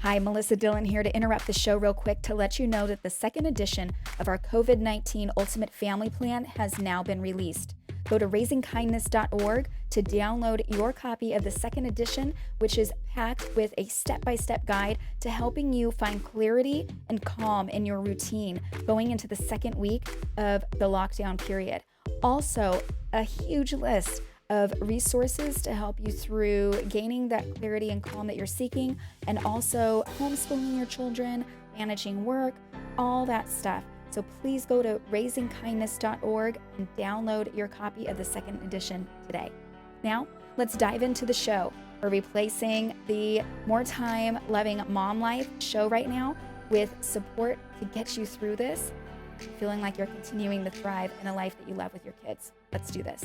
Hi, Melissa Dillon here to interrupt the show real quick to let you know that the second edition of our COVID-19 Ultimate Family Plan has now been released. Go to raisingkindness.org to download your copy of the second edition, which is packed with a step-by-step guide to helping you find clarity and calm in your routine going into the second week of the lockdown period. Also, a huge list of resources to help you through gaining that clarity and calm that you're seeking, and also homeschooling your children, managing work, all that stuff. So please go to raisingkindness.org and download your copy of the second edition today. Now, let's dive into the show. We're replacing the More Time Loving Mom Life show right now with support to get you through this, feeling like you're continuing to thrive in a life that you love with your kids. Let's do this.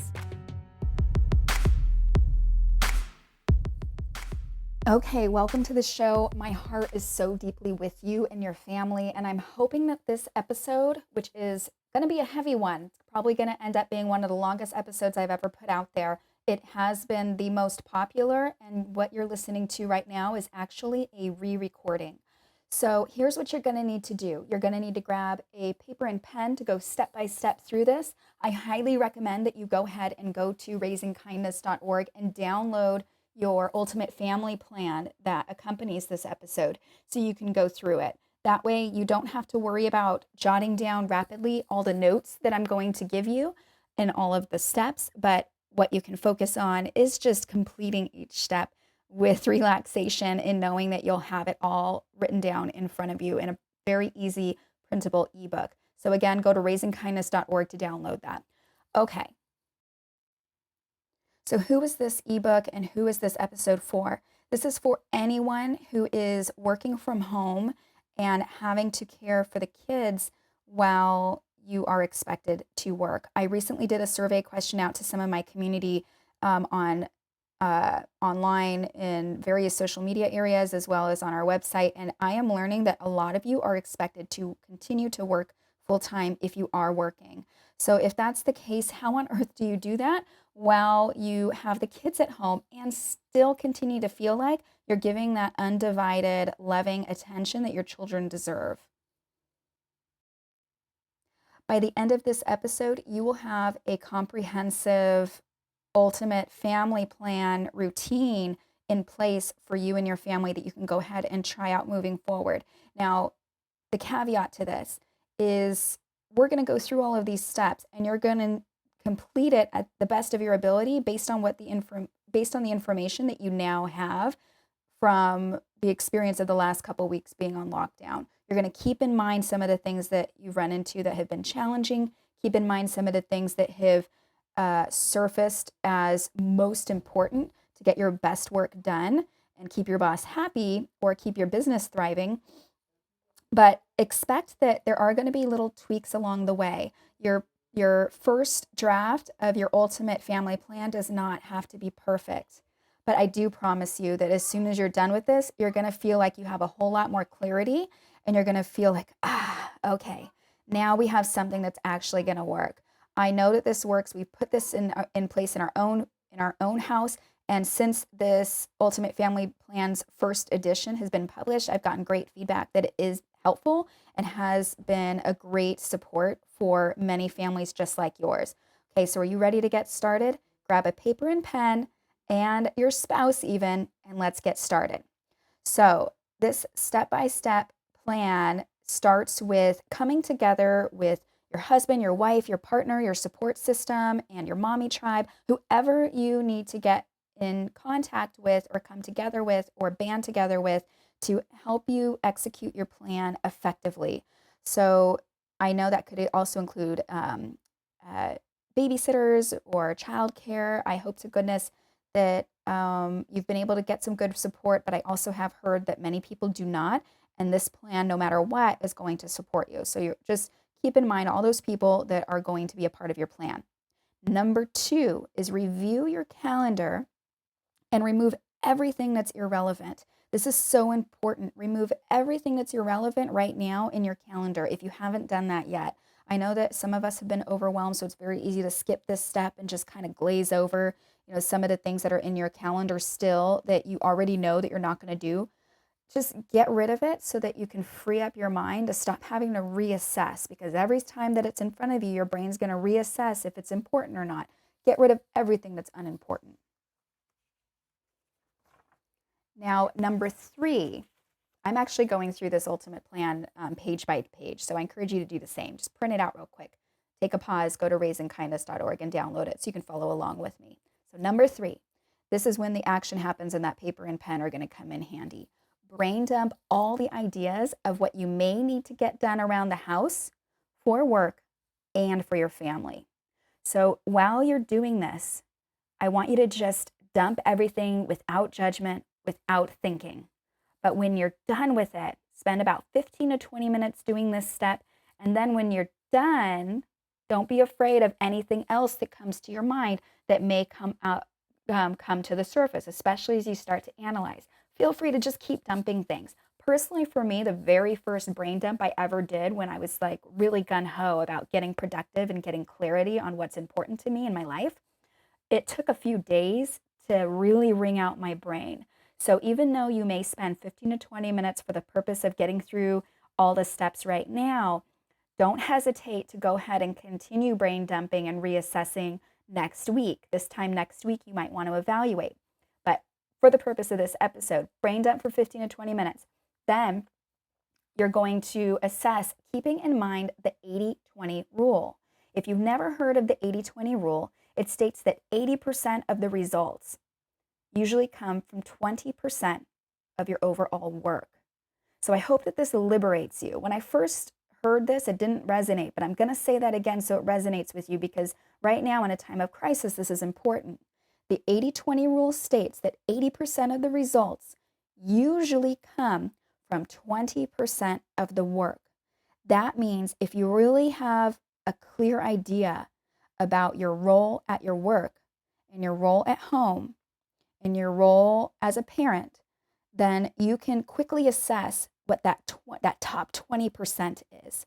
Okay, welcome to the show. My heart is so deeply with you and your family, and I'm hoping that this episode, which is going to be a heavy one, it's probably going to end up being one of the longest episodes I've ever put out there. It has been the most popular, and what you're listening to right now is actually a re-recording. So here's what you're going to need to do. You're going to need to grab a paper and pen to go step by step through this. I highly recommend that you go ahead and go to raisingkindness.org and download your ultimate family plan that accompanies this episode so you can go through it. That way you don't have to worry about jotting down rapidly all the notes that I'm going to give you and all of the steps, but what you can focus on is just completing each step with relaxation and knowing that you'll have it all written down in front of you in a very easy printable ebook. So again, go to raisingkindness.org to download that. Okay. So who is this ebook and who is this episode for? This is for anyone who is working from home and having to care for the kids while you are expected to work. I recently did a survey question out to some of my community online in various social media areas as well as on our website, and I am learning that a lot of you are expected to continue to work full-time if you are working. So if that's the case, how on earth do you do that while you have the kids at home and still continue to feel like you're giving that undivided, loving attention that your children deserve? By the end of this episode, you will have a comprehensive, ultimate family plan routine in place for you and your family that you can go ahead and try out moving forward. Now, the caveat to this is we're going to go through all of these steps and you're going to complete it at the best of your ability based on what the information that you now have from the experience of the last couple weeks being on lockdown. You're going to keep in mind some of the things that you've run into that have been challenging. Keep in mind some of the things that have surfaced as most important to get your best work done and keep your boss happy or keep your business thriving. But expect that there are going to be little tweaks along the way. Your first draft of your ultimate family plan does not have to be perfect. But I do promise you that as soon as you're done with this, you're going to feel like you have a whole lot more clarity and you're going to feel like, okay, now we have something that's actually going to work. I know that this works. We put this in place in our own house. And since this Ultimate Family Plan's first edition has been published, I've gotten great feedback that it is helpful and has been a great support for many families just like yours. Okay, so are you ready to get started? Grab a paper and pen and your spouse even, and let's get started. So this step-by-step plan starts with coming together with your husband, your wife, your partner, your support system, and your mommy tribe, whoever you need to get in contact with or come together with or band together with to help you execute your plan effectively. So I know that could also include babysitters or childcare. I hope to goodness that you've been able to get some good support, but I also have heard that many people do not, and this plan, no matter what, is going to support you. So you're just keep in mind all those people that are going to be a part of your plan. Number 2 is review your calendar and remove everything that's irrelevant. This is so important. Remove everything that's irrelevant right now in your calendar if you haven't done that yet. I know that some of us have been overwhelmed, so it's very easy to skip this step and just kind of glaze over, some of the things that are in your calendar still that you already know that you're not going to do. just get rid of it so that you can free up your mind to stop having to reassess, because every time that it's in front of you, your brain's going to reassess if it's important or not. Get rid of everything that's unimportant. Now, number 3, I'm actually going through this ultimate plan page by page, so I encourage you to do the same. Just print it out real quick. Take a pause, go to raisingkindness.org and download it so you can follow along with me. So number 3, this is when the action happens and that paper and pen are going to come in handy. Brain dump all the ideas of what you may need to get done around the house, for work, and for your family. So while you're doing this, I want you to just dump everything without judgment, without thinking. But when you're done with it, spend about 15 to 20 minutes doing this step. And then when you're done, don't be afraid of anything else that comes to your mind that may come to the surface, especially as you start to analyze. Feel free to just keep dumping things. Personally, for me, the very first brain dump I ever did when I was like really gung-ho about getting productive and getting clarity on what's important to me in my life, it took a few days to really wring out my brain. So even though you may spend 15 to 20 minutes for the purpose of getting through all the steps right now, don't hesitate to go ahead and continue brain dumping and reassessing next week. This time next week, you might want to evaluate. But for the purpose of this episode, brain dump for 15 to 20 minutes. Then you're going to assess, keeping in mind the 80-20 rule. If you've never heard of the 80-20 rule, it states that 80% of the results usually come from 20% of your overall work. So I hope that this liberates you. When I first heard this, it didn't resonate, but I'm going to say that again so it resonates with you, because right now in a time of crisis, this is important. The 80-20 rule states that 80% of the results usually come from 20% of the work. That means if you really have a clear idea about your role at your work and your role at home and your role as a parent, then you can quickly assess what that top 20% is.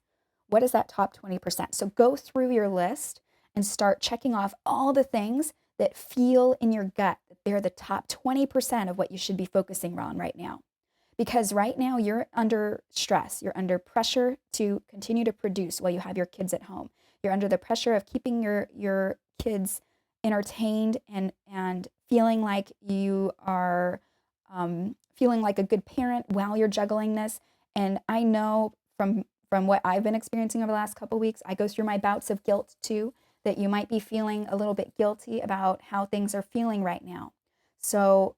What is that top 20%? So go through your list and start checking off all the things that feel in your gut that they're the top 20% of what you should be focusing on right now. Because right now you're under stress, you're under pressure to continue to produce while you have your kids at home. You're under the pressure of keeping your kids entertained and feeling like you are feeling like a good parent while you're juggling this. And I know from what I've been experiencing over the last couple of weeks, I go through my bouts of guilt too, that you might be feeling a little bit guilty about how things are feeling right now. So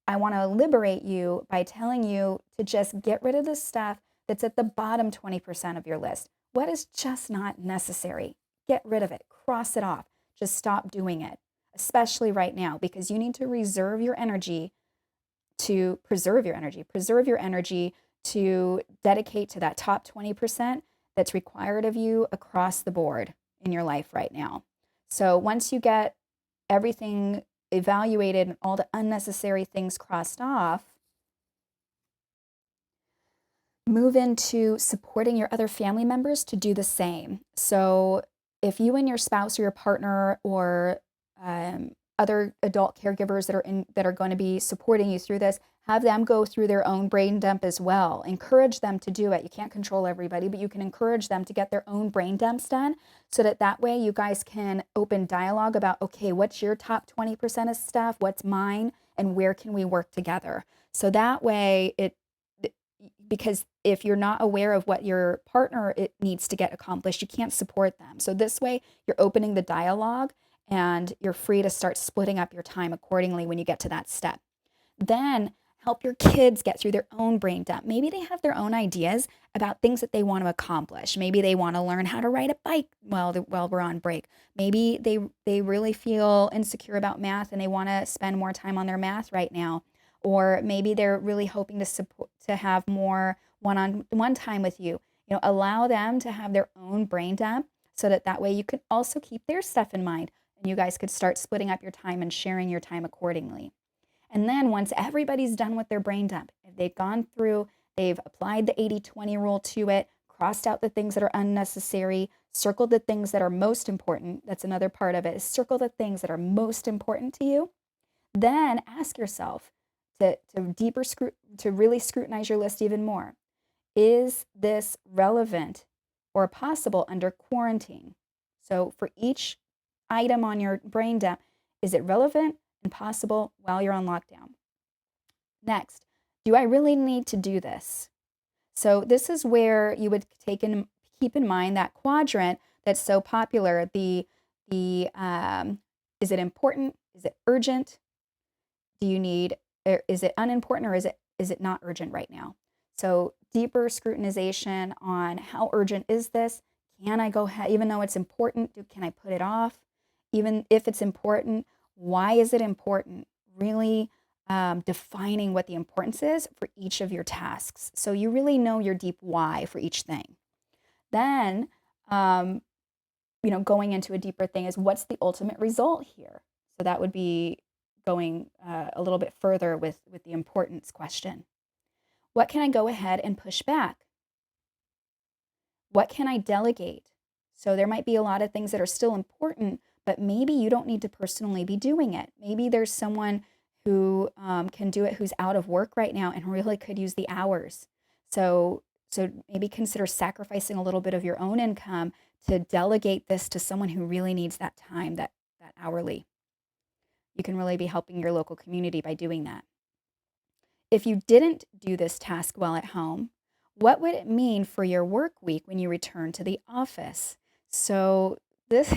I want to liberate you by telling you to just get rid of the stuff that's at the bottom 20% of your list. What is just not necessary? Get rid of it. Cross it off. Just stop doing it, especially right now, because you need to reserve your energy to preserve your energy to dedicate to that top 20% that's required of you across the board in your life right now. So once you get everything evaluated and all the unnecessary things crossed off, move into supporting your other family members to do the same. So if you and your spouse or your partner or other adult caregivers that are going to be supporting you through this, have them go through their own brain dump as well. Encourage them to do it. You can't control everybody, but you can encourage them to get their own brain dumps done, so that way you guys can open dialogue about, okay, what's your top 20% of stuff? What's mine? And where can we work together? So that way because if you're not aware of what your partner needs to get accomplished, you can't support them. So this way you're opening the dialogue and you're free to start splitting up your time accordingly when you get to that step. Then help your kids get through their own brain dump. Maybe they have their own ideas about things that they want to accomplish. Maybe they want to learn how to ride a bike while we're on break. Maybe they really feel insecure about math and they want to spend more time on their math right now. Or maybe they're really hoping to have more one-on-one time with you. Allow them to have their own brain dump, so that way you can also keep their stuff in mind, and you guys could start splitting up your time and sharing your time accordingly. And then once everybody's done with their brain dump, if they've gone through, they've applied the 80-20 rule to it, crossed out the things that are unnecessary, circled the things that are most important. That's another part of it, is circle the things that are most important to you. Then ask yourself, to really scrutinize your list even more. Is this relevant or possible under quarantine? So for each item on your brain dump, is it relevant and possible while you're on lockdown? Next, do I really need to do this? So this is where you would keep in mind that quadrant that's so popular. The is it important? Is it urgent? Do you need? Is it unimportant, or is it not urgent right now? So deeper scrutinization on how urgent is this? Can I go ahead, even though it's important? Can I put it off? Even if it's important, why is it important? Really defining what the importance is for each of your tasks. So you really know your deep why for each thing. Then, going into a deeper thing is, what's the ultimate result here? So that would be going a little bit further with the importance question. What can I go ahead and push back? What can I delegate? So there might be a lot of things that are still important, but maybe you don't need to personally be doing it. Maybe there's someone who can do it who's out of work right now and really could use the hours. So maybe consider sacrificing a little bit of your own income to delegate this to someone who really needs that time, that hourly. You can really be helping your local community by doing that. If you didn't do this task well at home, what would it mean for your work week when you return to the office? So this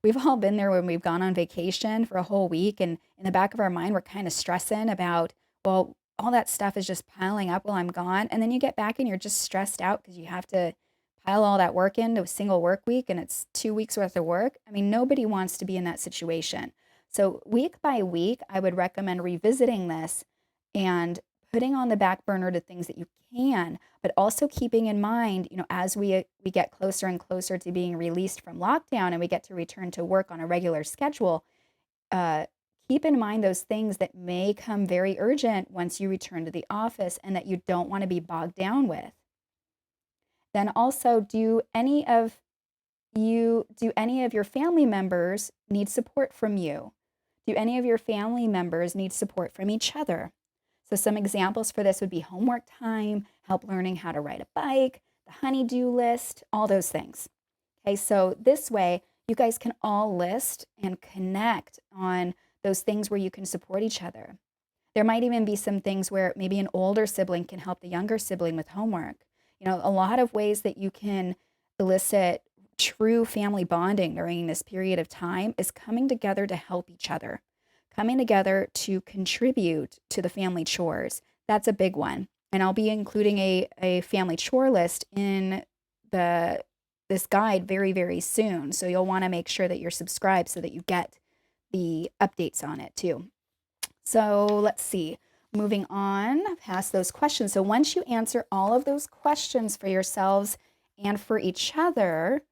we've all been there when we've gone on vacation for a whole week, and in the back of our mind, we're kind of stressing about, well, all that stuff is just piling up while I'm gone. And then you get back and you're just stressed out because you have to pile all that work into a single work week, and it's 2 weeks worth of work. I mean, nobody wants to be in that situation. So week by week, I would recommend revisiting this and putting on the back burner the things that you can, but also keeping in mind, as we get closer and closer to being released from lockdown and we get to return to work on a regular schedule, keep in mind those things that may come very urgent once you return to the office and that you don't want to be bogged down with. Then also, do any of your family members need support from you? Do any of your family members need support from each other? So some examples for this would be homework time, help learning how to ride a bike, the honey-do list, all those things. Okay, so this way you guys can all list and connect on those things where you can support each other. There might even be some things where maybe an older sibling can help the younger sibling with homework. A lot of ways that you can elicit true family bonding during this period of time is coming together to help each other, coming together to contribute to the family chores. That's a big one. And I'll be including a family chore list in this guide very, very soon. So you'll want to make sure that you're subscribed so that you get the updates on it too. So let's see. Moving on past those questions. So once you answer all of those questions for yourselves and for each other,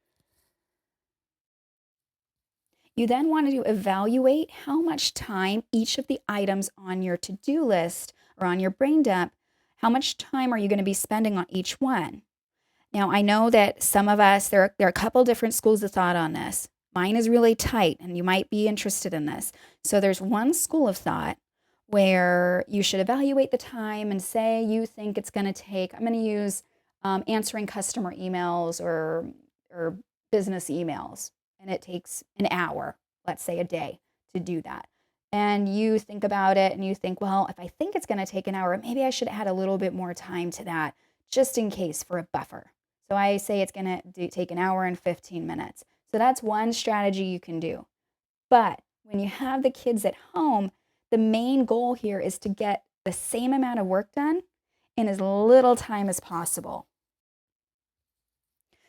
you then want to evaluate how much time each of the items on your to-do list or on your brain dump, how much time are you going to be spending on each one? Now, I know that some of us, there are a couple different schools of thought on this. Mine is really tight, and you might be interested in this. So there's one school of thought where you should evaluate the time and say you think it's going to take, I'm going to use answering customer emails or business emails, and it takes an hour, let's say a day, to do that. And you think about it and you think, well, if I think it's going to take an hour, maybe I should add a little bit more time to that just in case for a buffer. So I say it's going to take an hour and 15 minutes. So that's one strategy you can do. But when you have the kids at home, the main goal here is to get the same amount of work done in as little time as possible.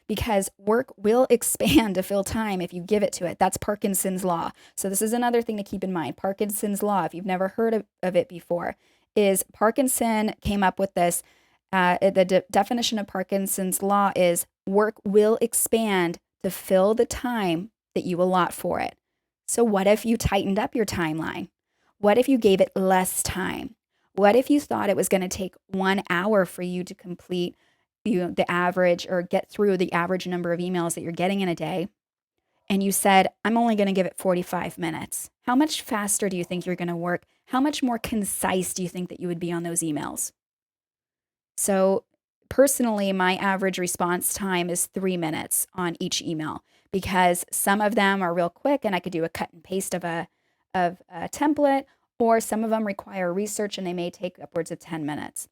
Because work will expand to fill time if you give it to it. That's Parkinson's law. So this is another thing to keep in mind. Parkinson's law, if you've never heard of it before, is Parkinson came up with this. The definition of Parkinson's law is work will expand to fill the time that you allot for it. So what if you tightened up your timeline? What if you gave it less time? What if you thought it was going to take 1 hour for you to complete the average or get through the average number of emails that you're getting in a day, and you said, I'm only going to give it 45 minutes. How much faster do you think you're going to work? how much more concise do you think that you would be on those emails? So, personally, my average response time is 3 minutes on each email because some of them are real quick and I could do a cut and paste of a template, or some of them require research and they may take upwards of 10 minutes.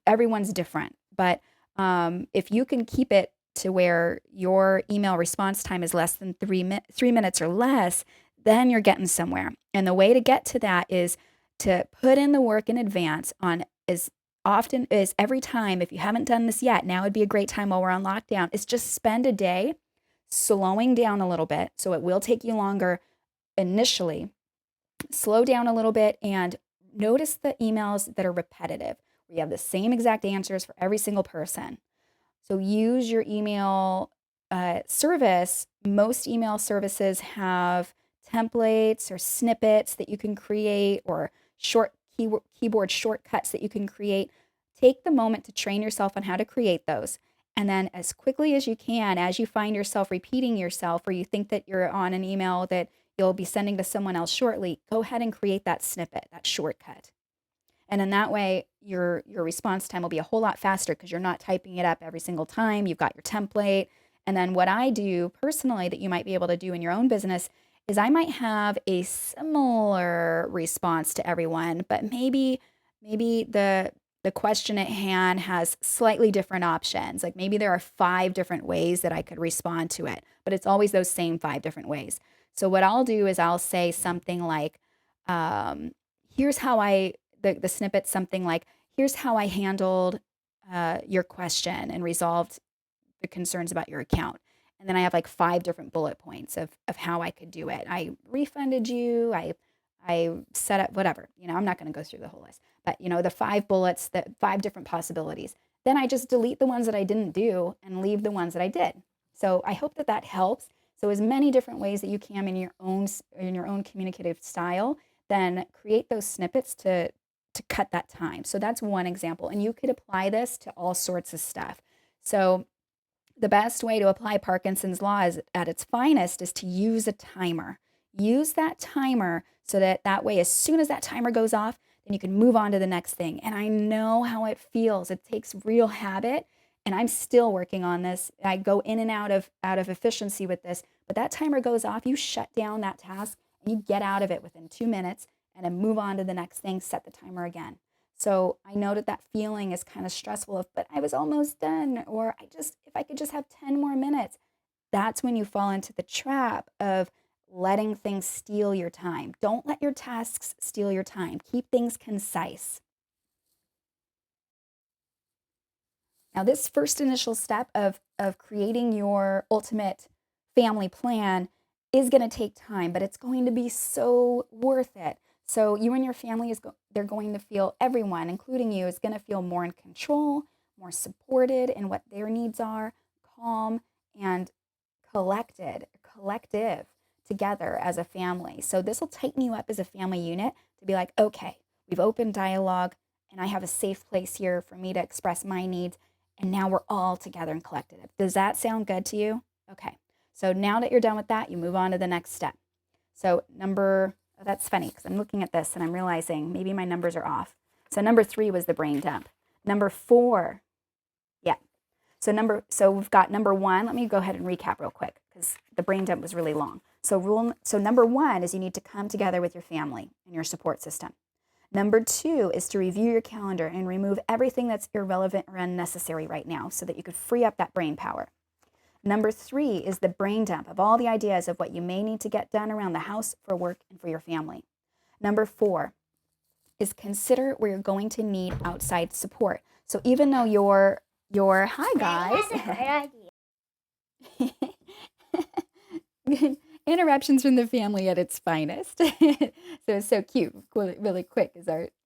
Everyone's different, but if you can keep it to where your email response time is less than 3 minutes or less, then you're getting somewhere. And the way to get to that is to put in the work in advance on as often as every time. If you haven't done this yet, now would be a great time while we're on lockdown, is just spend a day slowing down a little bit. So it will take you longer initially. Slow down a little bit and notice the emails that are repetitive, where you have the same exact answers for every single person. So use your email service. Most email services have templates or snippets that you can create, or keyboard shortcuts that you can create. Take the moment to train yourself on how to create those. And then as quickly as you can, as you find yourself repeating yourself, or you think that you're on an email that you'll be sending to someone else shortly, go ahead and create that snippet, that shortcut. And in that way, your response time will be a whole lot faster because you're not typing it up every single time. You've got your template. And then what I do personally that you might be able to do in your own business is I might have a similar response to everyone, but maybe the question at hand has slightly different options. Like maybe there are 5 different ways that I could respond to it, but it's always those same 5 different ways. So what I'll do is I'll say something like, here's how the snippet's something like, here's how I handled your question and resolved the concerns about your account. And then I have like 5 different bullet points of how I could do it. I refunded you. I set up whatever. I'm not going to go through the whole list, but the 5 bullets, the 5 different possibilities. Then I just delete the ones that I didn't do and leave the ones that I did. So I hope that helps. So as many different ways that you can in your own communicative style, then create those snippets to cut that time. So that's one example. And you could apply this to all sorts of stuff. So the best way to apply Parkinson's law at its finest is to use a timer. Use that timer so that way, as soon as that timer goes off, then you can move on to the next thing. And I know how it feels. It takes real habit. And I'm still working on this. I go in and out of efficiency with this, but that timer goes off, you shut down that task and you get out of it within 2 minutes and then move on to the next thing, set the timer again. So I know that feeling is kind of stressful but I was almost done, or if I could just have 10 more minutes. That's when you fall into the trap of letting things steal your time. Don't let your tasks steal your time. Keep things concise. Now, this first initial step of creating your ultimate family plan is going to take time, but it's going to be so worth it. So you and your family, they're going to feel, everyone, including you, is going to feel more in control, more supported in what their needs are, calm and collective together as a family. So this will tighten you up as a family unit to be like, okay, we've opened dialogue and I have a safe place here for me to express my needs. And now we're all together and collective. Does that sound good to you? Okay. So now that you're done with that, you move on to the next step. So that's funny because I'm looking at this and I'm realizing maybe my numbers are off. So number 3 was the brain dump. Number 4, yeah. So we've got number 1. Let me go ahead and recap real quick because the brain dump was really long. So number 1 is you need to come together with your family and your support system. Number 2 is to review your calendar and remove everything that's irrelevant or unnecessary right now so that you could free up that brain power. Number 3 is the brain dump of all the ideas of what you may need to get done around the house, for work, and for your family. Number 4 is consider where you're going to need outside support. So even though you're hi guys. Interruptions from the family at its finest. So it's so cute. Really quick,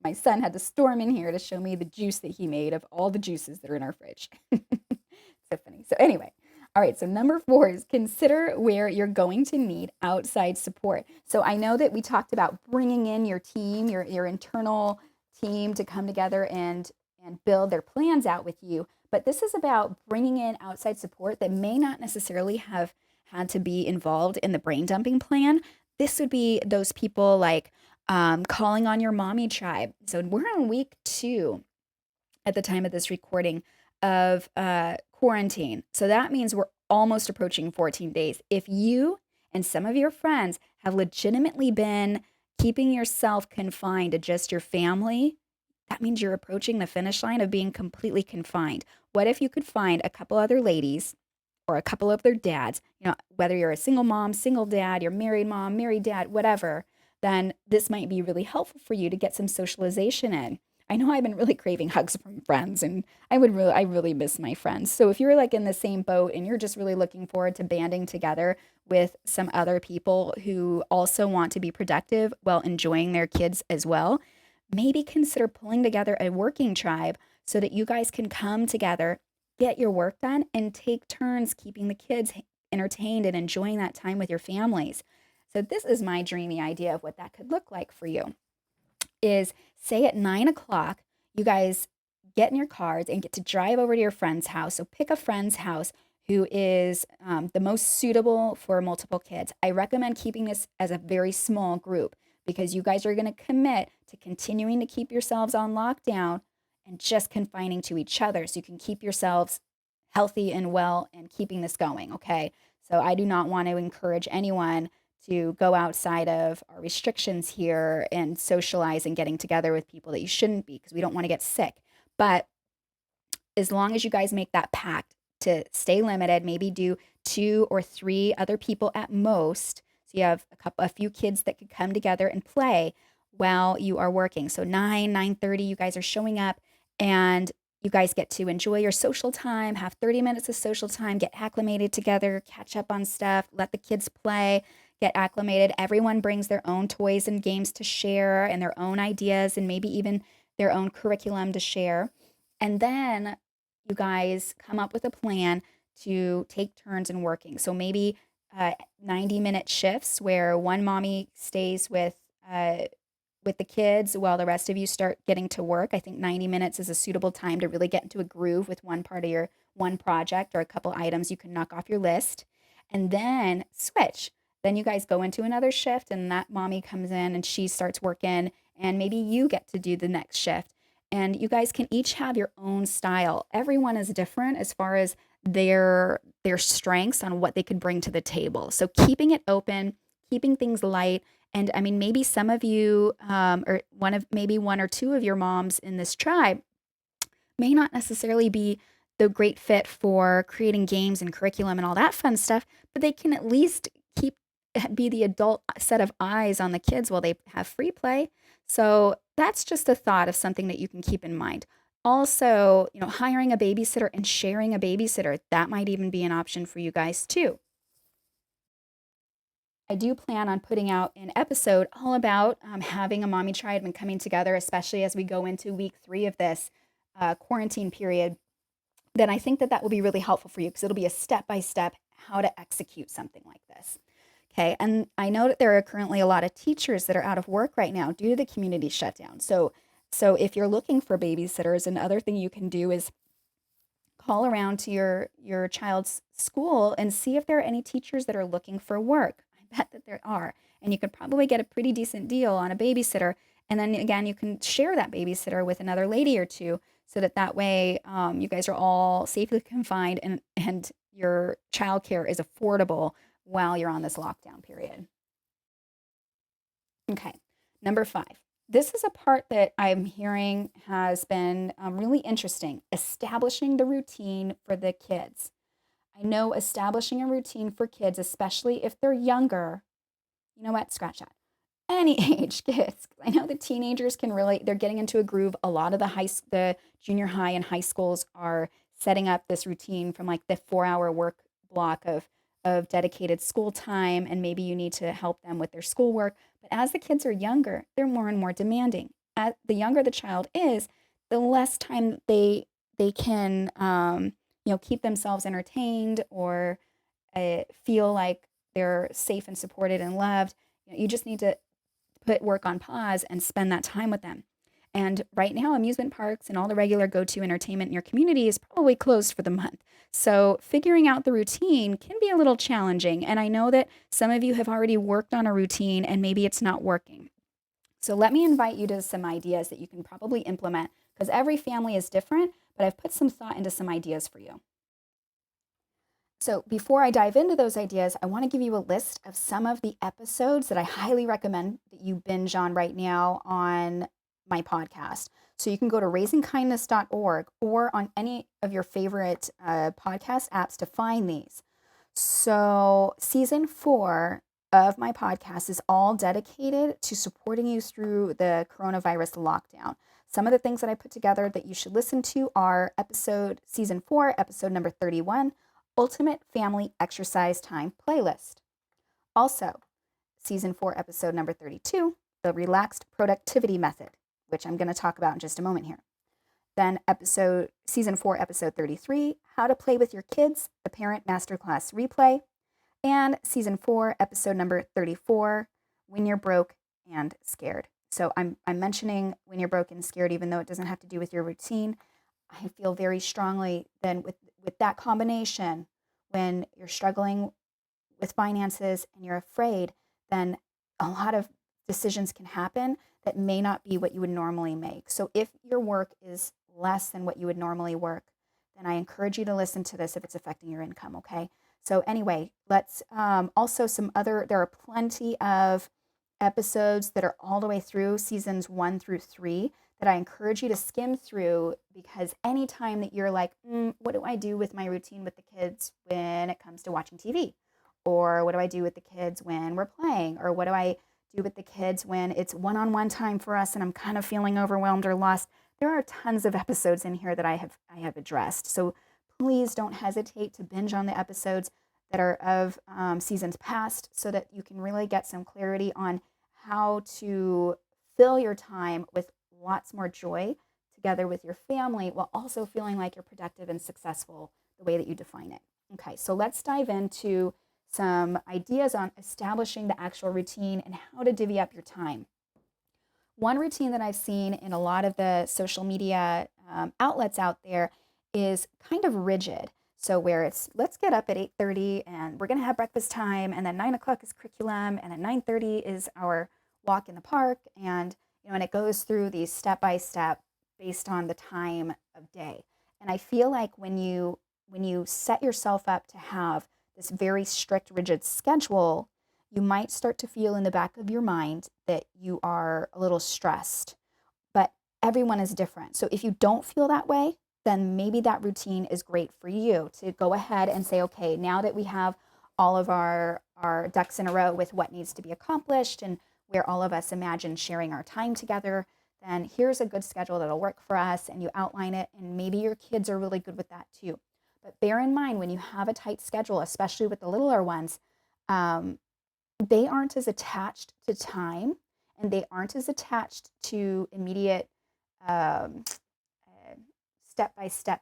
my son had to storm in here to show me the juice that he made of all the juices that are in our fridge. So funny. So anyway, all right. So number 4 is consider where you're going to need outside support. So I know that we talked about bringing in your team, your internal team to come together and build their plans out with you. But this is about bringing in outside support that may not necessarily have had to be involved in the brain dumping plan. This would be those people like calling on your mommy tribe. So we're on week 2 at the time of this recording of quarantine. So that means we're almost approaching 14 days. If you and some of your friends have legitimately been keeping yourself confined to just your family, that means you're approaching the finish line of being completely confined. What if you could find a couple other ladies or a couple of their dads, whether you're a single mom, single dad, you're married mom, married dad, whatever, then this might be really helpful for you to get some socialization in. I know I've been really craving hugs from friends, and I really miss my friends. So if you're like in the same boat and you're just really looking forward to banding together with some other people who also want to be productive while enjoying their kids as well, maybe consider pulling together a working tribe so that you guys can come together, get your work done, and take turns keeping the kids entertained and enjoying that time with your families. So this is my dreamy idea of what that could look like for you. Is say at 9 o'clock, you guys get in your cars and get to drive over to your friend's house. So pick a friend's house who is the most suitable for multiple kids. I recommend keeping this as a very small group because you guys are going to commit to continuing to keep yourselves on lockdown and just confining to each other so you can keep yourselves healthy and well and keeping this going, okay? So I do not want to encourage anyone to go outside of our restrictions here and socialize and getting together with people that you shouldn't be because we don't want to get sick. But as long as you guys make that pact to stay limited, maybe do 2 or 3 other people at most. So you have a few kids that could come together and play while you are working. So 9:30, you guys are showing up and you guys get to enjoy your social time, have 30 minutes of social time, get acclimated together, catch up on stuff, let the kids play, get acclimated. Everyone brings their own toys and games to share and their own ideas and maybe even their own curriculum to share. And then you guys come up with a plan to take turns in working. So maybe 90-minute shifts where one mommy stays with the kids while the rest of you start getting to work. I think 90 minutes is a suitable time to really get into a groove with one part of your one project or a couple items you can knock off your list and then switch. Then you guys go into another shift and that mommy comes in and she starts working and maybe you get to do the next shift. And you guys can each have your own style. Everyone is different as far as their strengths on what they could bring to the table. So keeping it open, keeping things light, and I mean maybe some of you or maybe one or two of your moms in this tribe may not necessarily be the great fit for creating games and curriculum and all that fun stuff, but they can at least be the adult set of eyes on the kids while they have free play. So that's just a thought of something that you can keep in mind. Also, hiring a babysitter and sharing a babysitter, that might even be an option for you guys too. I do plan on putting out an episode all about having a mommy tribe and coming together, especially as we go into week 3 of this quarantine period. Then I think that will be really helpful for you because it'll be a step-by-step how to execute something like this. Okay, and I know that there are currently a lot of teachers that are out of work right now due to the community shutdown. So if you're looking for babysitters, another thing you can do is call around to your child's school and see if there are any teachers that are looking for work. I bet that there are, and you could probably get a pretty decent deal on a babysitter. And then again, you can share that babysitter with another lady or two, so that way you guys are all safely confined and your childcare is affordable while you're on this lockdown period. Okay, number 5. This is a part that I'm hearing has been really interesting, establishing the routine for the kids. I know establishing a routine for kids, especially if they're younger, you know what, scratch that. Any age kids. I know the teenagers they're getting into a groove. A lot of the junior high and high schools are setting up this routine from like the 4-hour work block of dedicated school time, and maybe you need to help them with their schoolwork. But as the kids are younger, they're more and more demanding. The younger the child is, the less time they can keep themselves entertained or feel like they're safe and supported and loved. You just need to put work on pause and spend that time with them. And right now, amusement parks and all the regular go-to entertainment in your community is probably closed for the month. So figuring out the routine can be a little challenging. And I know that some of you have already worked on a routine and maybe it's not working. So let me invite you to some ideas that you can probably implement because every family is different, but I've put some thought into some ideas for you. So before I dive into those ideas, I want to give you a list of some of the episodes that I highly recommend that you binge on right now on my podcast. So you can go to raisingkindness.org or on any of your favorite podcast apps to find these. So season 4 of my podcast is all dedicated to supporting you through the coronavirus lockdown. Some of the things that I put together that you should listen to are season 4, episode number 31, Ultimate Family Exercise Time Playlist. Also, season 4, episode number 32, the Relaxed Productivity Method, which I'm going to talk about in just a moment here. Then season 4, episode 33, How to Play with Your Kids, the Parent Masterclass Replay. And season 4, episode number 34, When You're Broke and Scared. So I'm mentioning when you're broke and scared, even though it doesn't have to do with your routine. I feel very strongly then with that combination, when you're struggling with finances and you're afraid, then a lot of decisions can happen that may not be what you would normally make. So if your work is less than what you would normally work, then I encourage you to listen to this if it's affecting your income, okay? So anyway, let's also there are plenty of episodes that are all the way through seasons 1 through 3 that I encourage you to skim through, because anytime that you're like, what do I do with my routine with the kids when it comes to watching TV? Or what do I do with the kids when we're playing? Or what do I do with the kids when it's one-on-one time for us and I'm kind of feeling overwhelmed or lost? There are tons of episodes in here that I have addressed. So please don't hesitate to binge on the episodes that are of seasons past so that you can really get some clarity on how to fill your time with lots more joy together with your family while also feeling like you're productive and successful the way that you define it. Okay, so let's dive into some ideas on establishing the actual routine and how to divvy up your time. One routine that I've seen in a lot of the social media outlets out there is kind of rigid. So where it's, let's get up at 8:30 and we're going to have breakfast time, and then 9 o'clock is curriculum, and then 9:30 is our walk in the park, and and it goes through these step by step based on the time of day. And I feel like when you set yourself up to have this very strict, rigid schedule, you might start to feel in the back of your mind that you are a little stressed. But everyone is different. So if you don't feel that way, then maybe that routine is great for you to go ahead and say, okay, now that we have all of our ducks in a row with what needs to be accomplished and where all of us imagine sharing our time together, then here's a good schedule that'll work for us, and you outline it, and maybe your kids are really good with that too. But bear in mind, when you have a tight schedule, especially with the littler ones, they aren't as attached to time, and they aren't as attached to immediate um, step-by-step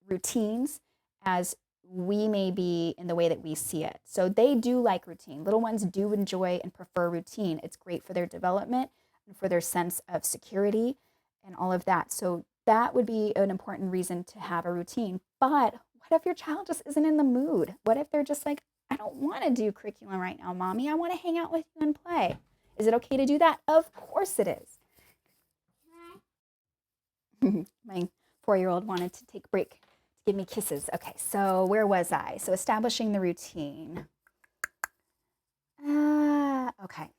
routines as we may be in the way that we see it. So they do like routine. Little ones do enjoy and prefer routine. It's great for their development and for their sense of security and all of that. So that would be an important reason to have a routine. But what if your child just isn't in the mood? What if they're just like, I don't want to do curriculum right now, Mommy. I want to hang out with you and play. Is it okay to do that? Of course it is. My 4-year-old wanted to take a break to give me kisses. Okay, so where was I? So establishing the routine. Okay,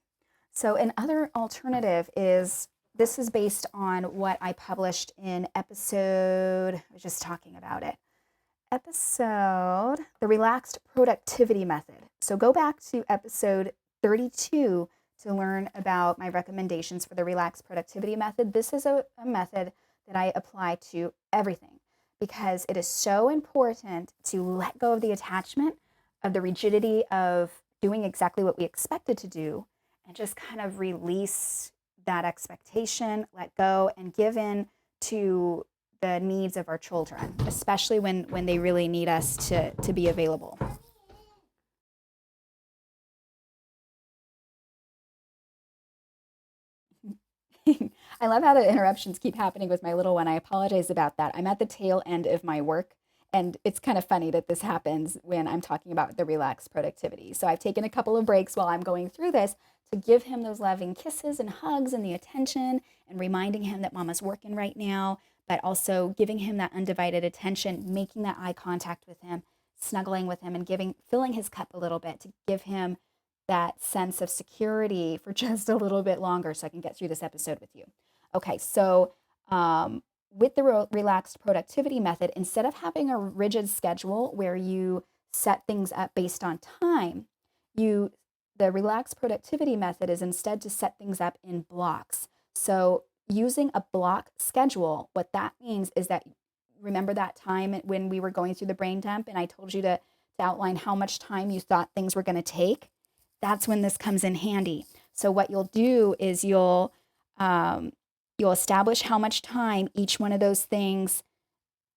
so another alternative is, this is based on what I published in I was just talking about it. The Relaxed Productivity Method. So go back to episode 32 to learn about my recommendations for the Relaxed Productivity Method. This is a method that I apply to everything because it is so important to let go of the attachment of the rigidity of doing exactly what we expected to do and just kind of release that expectation, let go, and give in to the needs of our children, especially when they really need us to be available. I love how the interruptions keep happening with my little one. I apologize about that. I'm at the tail end of my work, And it's kind of funny that this happens when I'm talking about the relaxed productivity. So I've taken a couple of breaks while I'm going through this to give him those loving kisses and hugs and the attention and reminding him that mama's working right now, but also giving him that undivided attention, making that eye contact with him, snuggling with him, and filling his cup a little bit to give him that sense of security for just a little bit longer so I can get through this episode with you. Okay, so with the relaxed productivity method, instead of having a rigid schedule where you set things up based on time, the relaxed productivity method is instead to set things up in blocks. So using a block schedule, what that means is that, remember that time when we were going through the brain dump and I told you to outline how much time you thought things were going to take? That's when this comes in handy. So what you'll do is you'll establish how much time each one of those things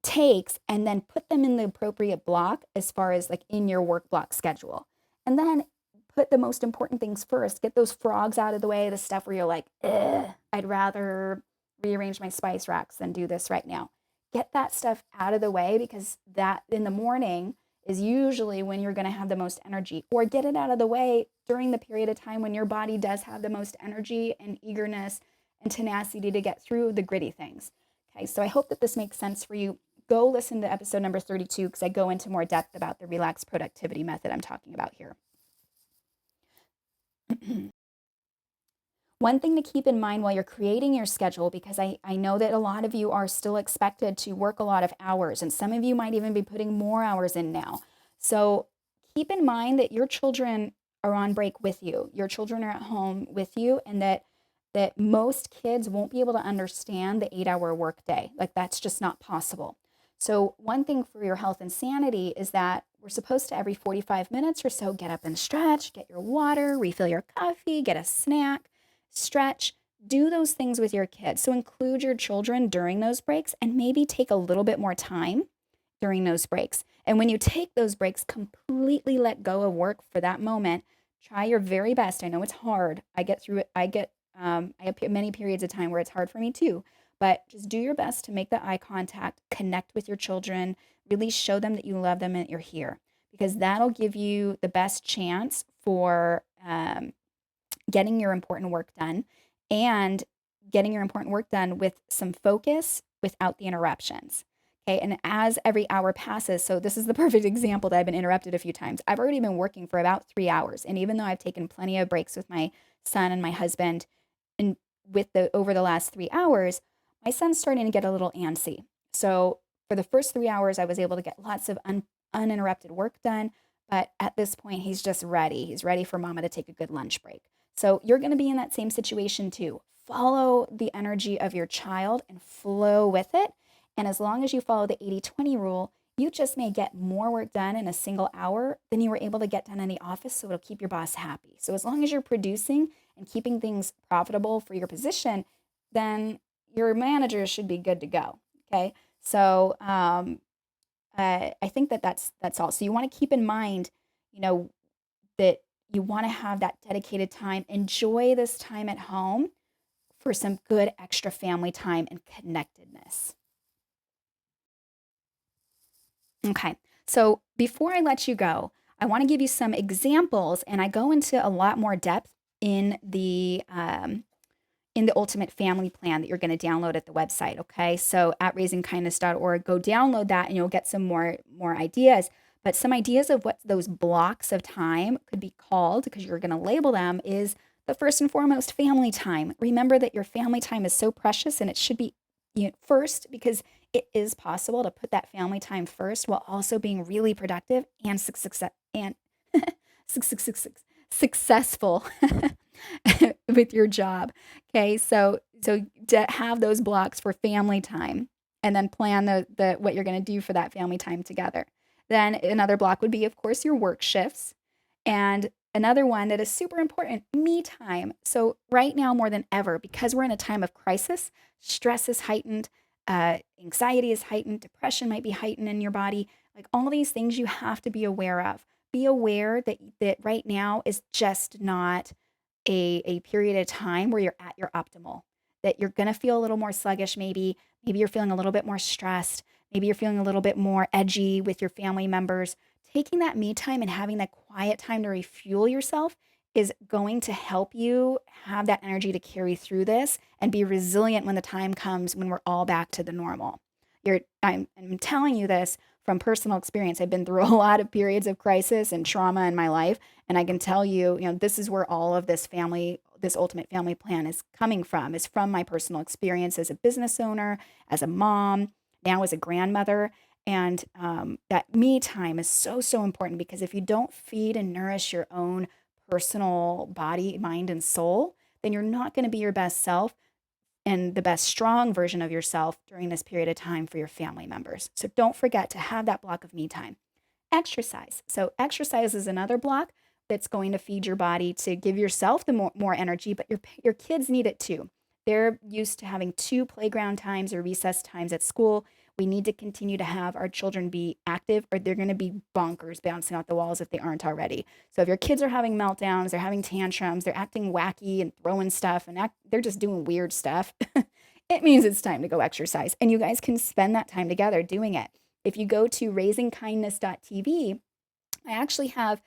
takes and then put them in the appropriate block as far as like in your work block schedule. And then put the most important things first. Get those frogs out of the way, the stuff where you're like, I'd rather rearrange my spice racks than do this right now. Get that stuff out of the way because that in the morning is usually when you're going to have the most energy, or get it out of the way during the period of time when your body does have the most energy and eagerness and tenacity to get through the gritty things. Okay, so I hope that this makes sense for you. Go listen to episode number 32 because I go into more depth about the relaxed productivity method I'm talking about here. One thing to keep in mind while you're creating your schedule, because I know that a lot of you are still expected to work a lot of hours, and some of you might even be putting more hours in now. So keep in mind that your children are on break with you. Your children are at home with you, and that most kids won't be able to understand the 8-hour workday. Like that's just not possible. So one thing for your health and sanity is that we're supposed to every 45 minutes or so get up and stretch, get your water, refill your coffee, get a snack, stretch, do those things with your kids. So include your children during those breaks and maybe take a little bit more time during those breaks. And when you take those breaks, completely let go of work for that moment. Try your very best. I know it's hard. I get through it. I have many periods of time where it's hard for me too, but just do your best to make the eye contact, connect with your children, really show them that you love them and that you're here, because that'll give you the best chance for getting your important work done and getting your important work done with some focus without the interruptions. Okay, and as every hour passes, so this is the perfect example that I've been interrupted a few times. I've already been working for about 3 hours, and even though I've taken plenty of breaks with my son and my husband, and over the last 3 hours, my son's starting to get a little antsy. So for the first 3 hours, I was able to get lots of uninterrupted work done, but at this point, he's just ready. He's ready for mama to take a good lunch break. So you're going to be in that same situation too. Follow the energy of your child and flow with it. And as long as you follow the 80-20 rule, you just may get more work done in a single hour than you were able to get done in the office. So it'll keep your boss happy. So as long as you're producing and keeping things profitable for your position, then your manager should be good to go. Okay. So I think that's all. So you want to keep in mind, that you want to have that dedicated time. Enjoy this time at home for some good extra family time and connectedness. Okay, so before I let you go, I want to give you some examples, and I go into a lot more depth in the Ultimate Family Plan that you're going to download at the website. Okay, so at raisingkindness.org, go download that, and you'll get some more ideas. But some ideas of what those blocks of time could be called, because you're going to label them, is the first and foremost family time. Remember that your family time is so precious, and it should be first, because it is possible to put that family time first while also being really productive and successful with your job. Okay, so to have those blocks for family time, and then plan the what you're going to do for that family time together. Then another block would be, of course, your work shifts. And another one that is super important, me time. So right now, more than ever, because we're in a time of crisis, stress is heightened, anxiety is heightened, depression might be heightened in your body. Like all these things you have to be aware of. Be aware that right now is just not a period of time where you're at your optimal, that you're going to feel a little more sluggish. Maybe you're feeling a little bit more stressed. maybe you're feeling a little bit more edgy with your family members, taking that me time and having that quiet time to refuel yourself is going to help you have that energy to carry through this and be resilient when the time comes when we're all back to the normal. I'm telling you this from personal experience. I've been through a lot of periods of crisis and trauma in my life, and I can tell you, this is where all of this ultimate family plan is coming from. Is from my personal experience as a business owner, as a mom, now as a grandmother. And that me time is so, so important because if you don't feed and nourish your own personal body, mind, and soul, then you're not going to be your best self and the best strong version of yourself during this period of time for your family members. So don't forget to have that block of me time. Exercise. So exercise is another block that's going to feed your body to give yourself the more energy, but your kids need it too. They're used to having 2 playground times or recess times at school. We need to continue to have our children be active or they're going to be bonkers bouncing out the walls if they aren't already. So if your kids are having meltdowns, they're having tantrums, they're acting wacky and throwing stuff and they're just doing weird stuff, it means it's time to go exercise. And you guys can spend that time together doing it. If you go to raisingkindness.tv, I actually have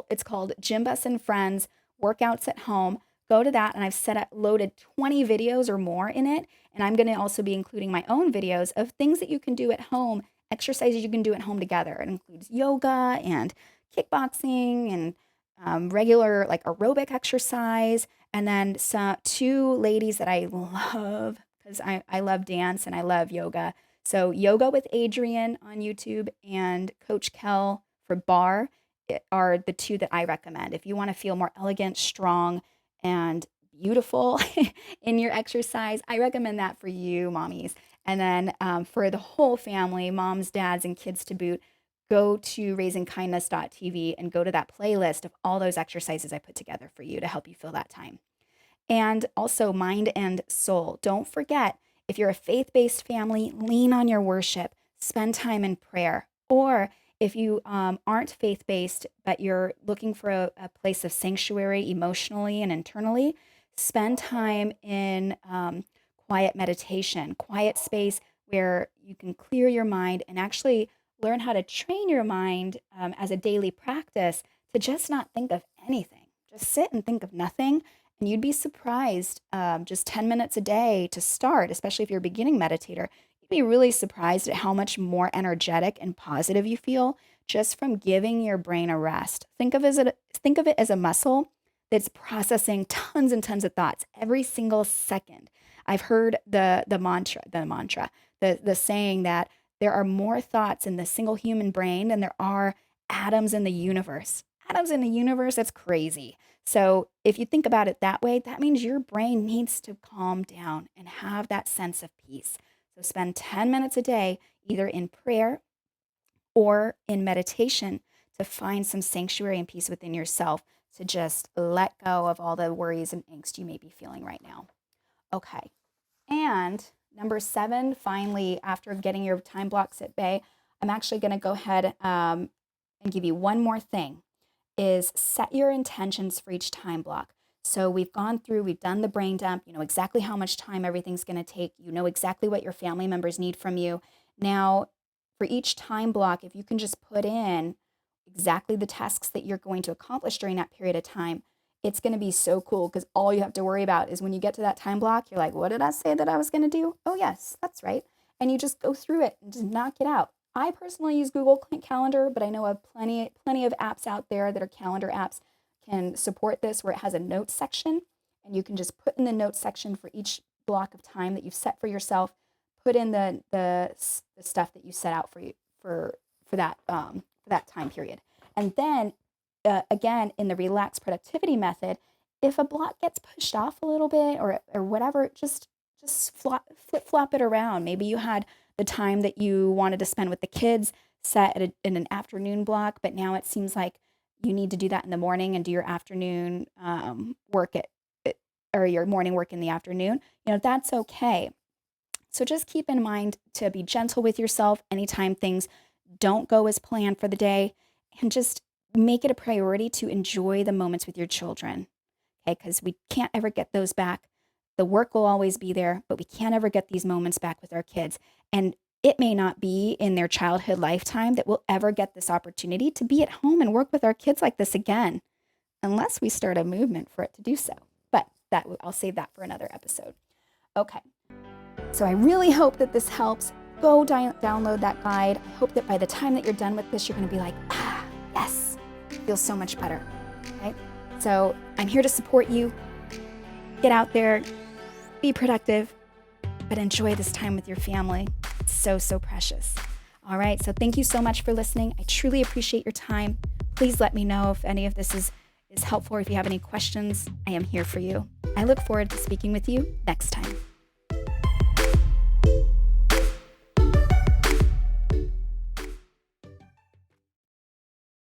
it's called Gym Bus and Friends Workouts at Home. Go to that, and I've loaded 20 videos or more in it. And I'm going to also be including my own videos of things that you can do at home, exercises you can do at home together. It includes yoga and kickboxing and regular like aerobic exercise. And then two ladies that I love because I love dance and I love yoga. So Yoga with Adrienne on YouTube and Coach Kel for barre are the two that I recommend. If you want to feel more elegant, strong, and beautiful in your exercise, I recommend that for you, mommies. And then for the whole family, moms, dads, and kids to boot, go to raisingkindness.tv and go to that playlist of all those exercises I put together for you to help you fill that time. And also mind and soul. Don't forget, if you're a faith based family, lean on your worship, spend time in prayer. Or if you aren't faith based, but you're looking for a place of sanctuary emotionally and internally, spend time in quiet meditation, quiet space where you can clear your mind and actually learn how to train your mind as a daily practice to just not think of anything. Just sit and think of nothing. And you'd be surprised, just 10 minutes a day to start, especially if you're a beginning meditator, you'd be really surprised at how much more energetic and positive you feel just from giving your brain a rest. Think of it as a muscle that's processing tons and tons of thoughts every single second. I've heard the saying that there are more thoughts in the single human brain than there are atoms in the universe. Atoms in the universe, that's crazy. So if you think about it that way, that means your brain needs to calm down and have that sense of peace. So spend 10 minutes a day either in prayer or in meditation to find some sanctuary and peace within yourself to just let go of all the worries and angst you may be feeling right now. Okay. And number 7, finally, after getting your time blocks at bay, I'm actually going to go ahead and give you one more thing is set your intentions for each time block. So we've done the brain dump, you know exactly how much time everything's going to take, you know exactly what your family members need from you. Now, for each time block, if you can just put in exactly the tasks that you're going to accomplish during that period of time, it's going to be so cool because all you have to worry about is when you get to that time block, you're like, what did I say that I was going to do? Oh, yes, that's right. And you just go through it and just knock it out. I personally use Google Calendar, but I know of plenty of apps out there that are calendar apps can support this where it has a notes section and you can just put in the notes section for each block of time that you've set for yourself, put in the stuff that you set out for that time period. And then again, in the relaxed productivity method, if a block gets pushed off a little bit or whatever, just flip-flop it around. Maybe you had the time that you wanted to spend with the kids set in an afternoon block, but now it seems like you need to do that in the morning and do your afternoon work or your morning work in the afternoon. That's okay. So just keep in mind to be gentle with yourself anytime things don't go as planned for the day, and just make it a priority to enjoy the moments with your children, okay? Because we can't ever get those back. The work will always be there, but we can't ever get these moments back with our kids. And it may not be in their childhood lifetime that we'll ever get this opportunity to be at home and work with our kids like this again, unless we start a movement for it to do so. But I'll save that for another episode. Okay, so I really hope that this helps. Go download that guide. I hope that by the time that you're done with this, you're going to be like, yes, feels so much better. Okay, so I'm here to support you. Get out there, be productive, but enjoy this time with your family. It's so, so precious. All right, so thank you so much for listening. I truly appreciate your time. Please let me know if any of this is helpful or if you have any questions. I am here for you. I look forward to speaking with you next time.